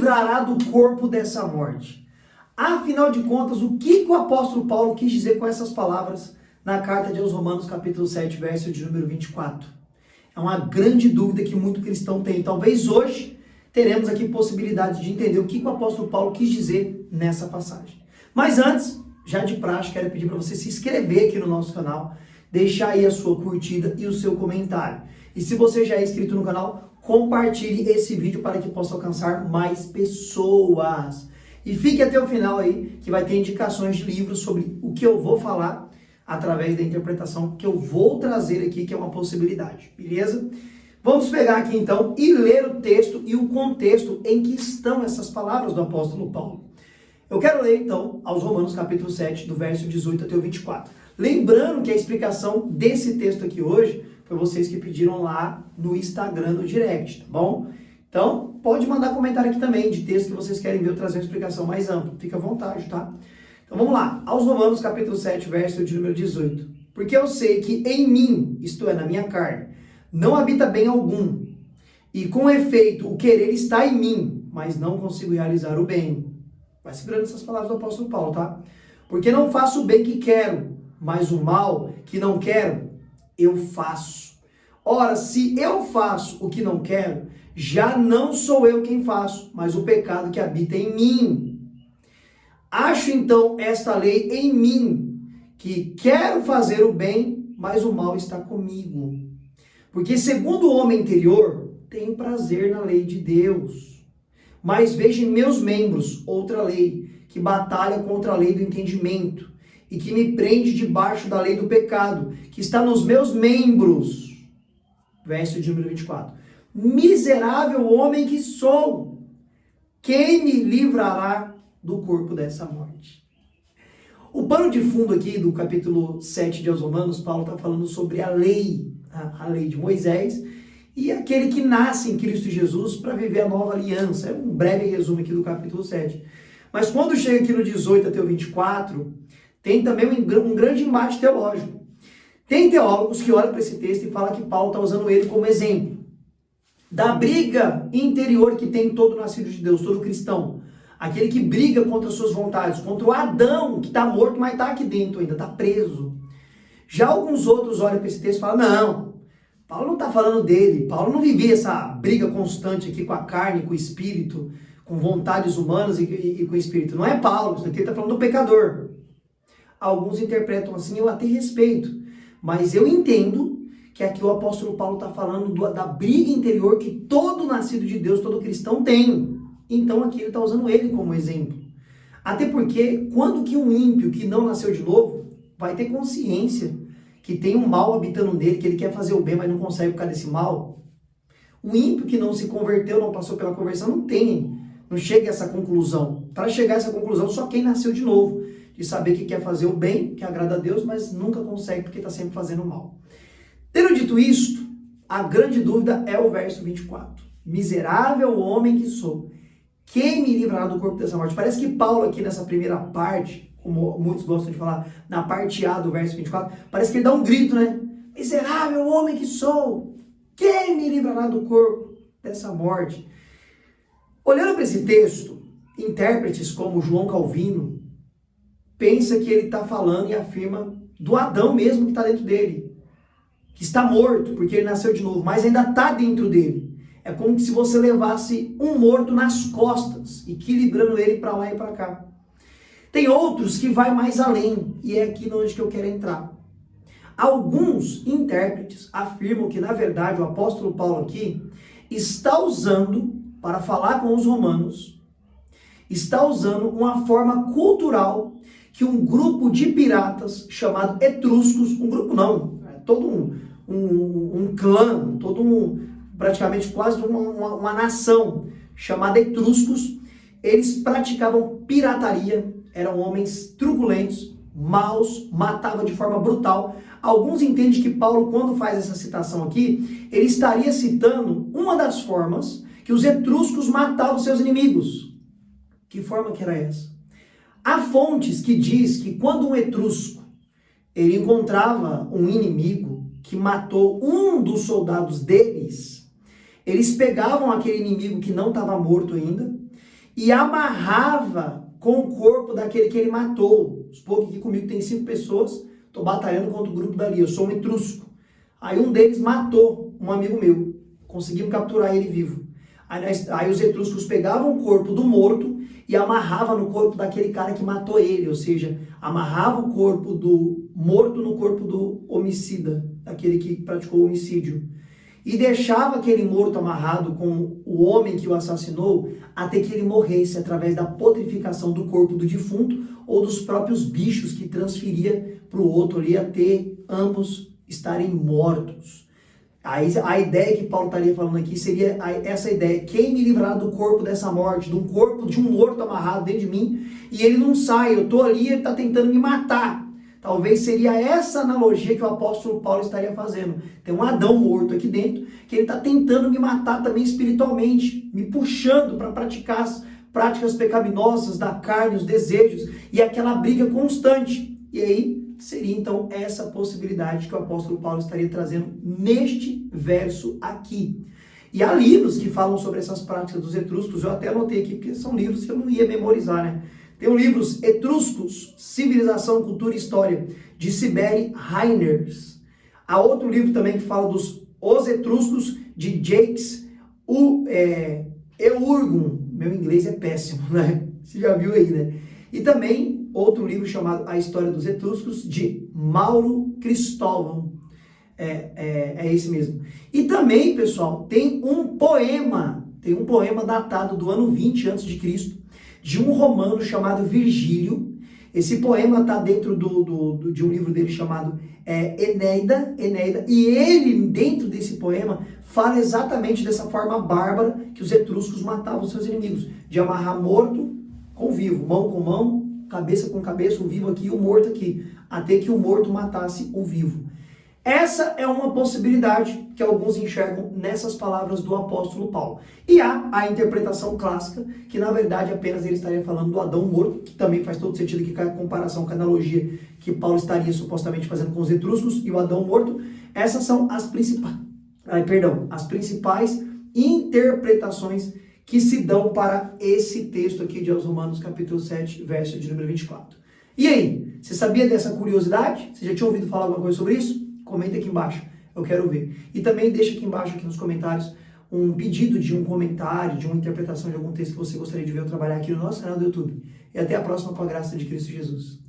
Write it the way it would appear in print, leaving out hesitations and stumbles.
livrará do corpo dessa morte? Afinal de contas, o que o apóstolo Paulo quis dizer com essas palavras na carta aos Romanos, capítulo 7, verso de número 24? É uma grande dúvida que muito cristão tem. Talvez hoje teremos aqui possibilidade de entender o que o apóstolo Paulo quis dizer nessa passagem. Mas antes, já de praxe, quero pedir para você se inscrever aqui no nosso canal, deixar aí a sua curtida e o seu comentário. E se você já é inscrito no canal, compartilhe esse vídeo para que possa alcançar mais pessoas. E fique até o final aí, que vai ter indicações de livros sobre o que eu vou falar através da interpretação que eu vou trazer aqui, que é uma possibilidade, beleza? Vamos pegar aqui então e ler o texto e o contexto em que estão essas palavras do apóstolo Paulo. Eu quero ler então aos Romanos capítulo 7, do verso 18 até o 24. Lembrando que a explicação desse texto aqui hoje foi vocês que pediram lá no Instagram, no direct, tá bom? Então, pode mandar comentário aqui também de texto que vocês querem ver eu trazer uma explicação mais ampla. Fica à vontade, tá? Então vamos lá, aos Romanos capítulo 7, verso de número 18. Porque eu sei que em mim, isto é, na minha carne, não habita bem algum. E com efeito, o querer está em mim, mas não consigo realizar o bem. Vai segurando essas palavras do apóstolo Paulo, tá? Porque não faço o bem que quero, mas o mal que não quero, eu faço. Ora, se eu faço o que não quero, já não sou eu quem faço, mas o pecado que habita em mim. Acho então esta lei em mim, que quero fazer o bem, mas o mal está comigo. Porque segundo o homem interior, tenho prazer na lei de Deus. Mas vejo em meus membros outra lei, que batalha contra a lei do entendimento, e que me prende debaixo da lei do pecado, que está nos meus membros. Verso de número 24. Miserável homem que sou, quem me livrará do corpo dessa morte? O pano de fundo aqui do capítulo 7 de aos Romanos, Paulo está falando sobre a lei de Moisés e aquele que nasce em Cristo Jesus para viver a nova aliança. É um breve resumo aqui do capítulo 7. Mas quando chega aqui no 18 até o 24, tem também um grande embate teológico. Tem teólogos que olham para esse texto e falam que Paulo está usando ele como exemplo da briga interior que tem todo nascido de Deus, todo cristão. Aquele que briga contra as suas vontades, contra o Adão, que está morto, mas está aqui dentro ainda, está preso. Já alguns outros olham para esse texto e falam, não, Paulo não está falando dele, Paulo não vivia essa briga constante aqui com a carne, com o espírito, com vontades humanas e com o espírito. Não é Paulo, isso aqui ele está falando do pecador. Alguns interpretam assim, eu até respeito, mas eu entendo que aqui o apóstolo Paulo está falando da briga interior que todo nascido de Deus, todo cristão tem. Então aqui ele está usando ele como exemplo. Até porque quando que um ímpio que não nasceu de novo vai ter consciência que tem um mal habitando nele, que ele quer fazer o bem, mas não consegue por causa desse mal? O ímpio que não se converteu, não passou pela conversão, não chega a essa conclusão. Para chegar a essa conclusão, só quem nasceu de novo, de saber que quer fazer o bem, que agrada a Deus, mas nunca consegue porque está sempre fazendo o mal. Tendo dito isto, a grande dúvida é o verso 24. Miserável homem que sou, quem me livrará do corpo dessa morte? Parece que Paulo aqui nessa primeira parte, como muitos gostam de falar, na parte A do verso 24, parece que ele dá um grito, né? Miserável homem que sou, quem me livrará do corpo dessa morte? Olhando para esse texto, intérpretes como João Calvino, pensa que ele está falando e afirma do Adão mesmo que está dentro dele, que está morto porque ele nasceu de novo, mas ainda está dentro dele. É como se você levasse um morto nas costas, equilibrando ele para lá e para cá. Tem outros que vai mais além, e é aqui onde que eu quero entrar. Alguns intérpretes afirmam que, na verdade, o apóstolo Paulo aqui está usando, para falar com os romanos, está usando uma forma cultural que um grupo de piratas chamado etruscos, um grupo não, é todo um clã, praticamente quase uma nação chamada etruscos, eles praticavam pirataria, eram homens truculentos, maus, matavam de forma brutal. Alguns entendem que Paulo, quando faz essa citação aqui, ele estaria citando uma das formas que os etruscos matavam seus inimigos. Que forma que era essa? Há fontes que diz que quando um etrusco ele encontrava um inimigo que matou um dos soldados deles, eles pegavam aquele inimigo que não estava morto ainda e amarrava com o corpo daquele que ele matou. Supor que aqui comigo tem 5 pessoas, estou batalhando contra o grupo dali, eu sou um etrusco. Aí um deles matou um amigo meu, conseguimos capturar ele vivo. Aí os etruscos pegavam o corpo do morto e amarravam no corpo daquele cara que matou ele, ou seja, amarrava o corpo do morto no corpo do homicida, daquele que praticou o homicídio. E deixava aquele morto amarrado com o homem que o assassinou até que ele morresse através da putrificação do corpo do defunto ou dos próprios bichos que transferia para o outro ali até ambos estarem mortos. Aí a ideia que Paulo estaria falando aqui seria essa ideia: quem me livrar do corpo dessa morte, do corpo de um morto amarrado dentro de mim, e ele não sai, eu estou ali, ele está tentando me matar. Talvez seria essa analogia que o apóstolo Paulo estaria fazendo. Tem um Adão morto aqui dentro, que ele está tentando me matar também espiritualmente, me puxando para praticar as práticas pecaminosas da carne, os desejos, e aquela briga constante. E aí seria então essa possibilidade que o apóstolo Paulo estaria trazendo neste verso aqui. E há livros que falam sobre essas práticas dos etruscos, eu até anotei aqui, porque são livros que eu não ia memorizar, né? Tem um livro, Etruscos, Civilização, Cultura e História, de Sibeli Reiners. Há outro livro também que fala Os Etruscos, de Jacques Eurgun. Meu inglês é péssimo, né? Você já viu aí, né? E também outro livro chamado A História dos Etruscos, de Mauro Cristóvão. É esse mesmo. E também, pessoal, tem um poema datado do ano 20 a.C., de um romano chamado Virgílio. Esse poema está dentro de um livro dele chamado Eneida, e ele, dentro desse poema, fala exatamente dessa forma bárbara que os etruscos matavam seus inimigos, de amarrar morto com vivo, mão com mão, cabeça com cabeça, o vivo aqui e o morto aqui, até que o morto matasse o vivo. Essa é uma possibilidade que alguns enxergam nessas palavras do apóstolo Paulo. E há a interpretação clássica, que na verdade apenas ele estaria falando do Adão morto, que também faz todo sentido aqui com a comparação, com a analogia que Paulo estaria supostamente fazendo com os etruscos e o Adão morto. Essas são as principais interpretações que se dão para esse texto aqui de Romanos capítulo 7, verso de número 24. E aí, você sabia dessa curiosidade? Você já tinha ouvido falar alguma coisa sobre isso? Comenta aqui embaixo, eu quero ver. E também deixa aqui embaixo, aqui nos comentários, um pedido de um comentário, de uma interpretação de algum texto que você gostaria de ver eu trabalhar aqui no nosso canal do YouTube. E até a próxima, com a graça de Cristo Jesus.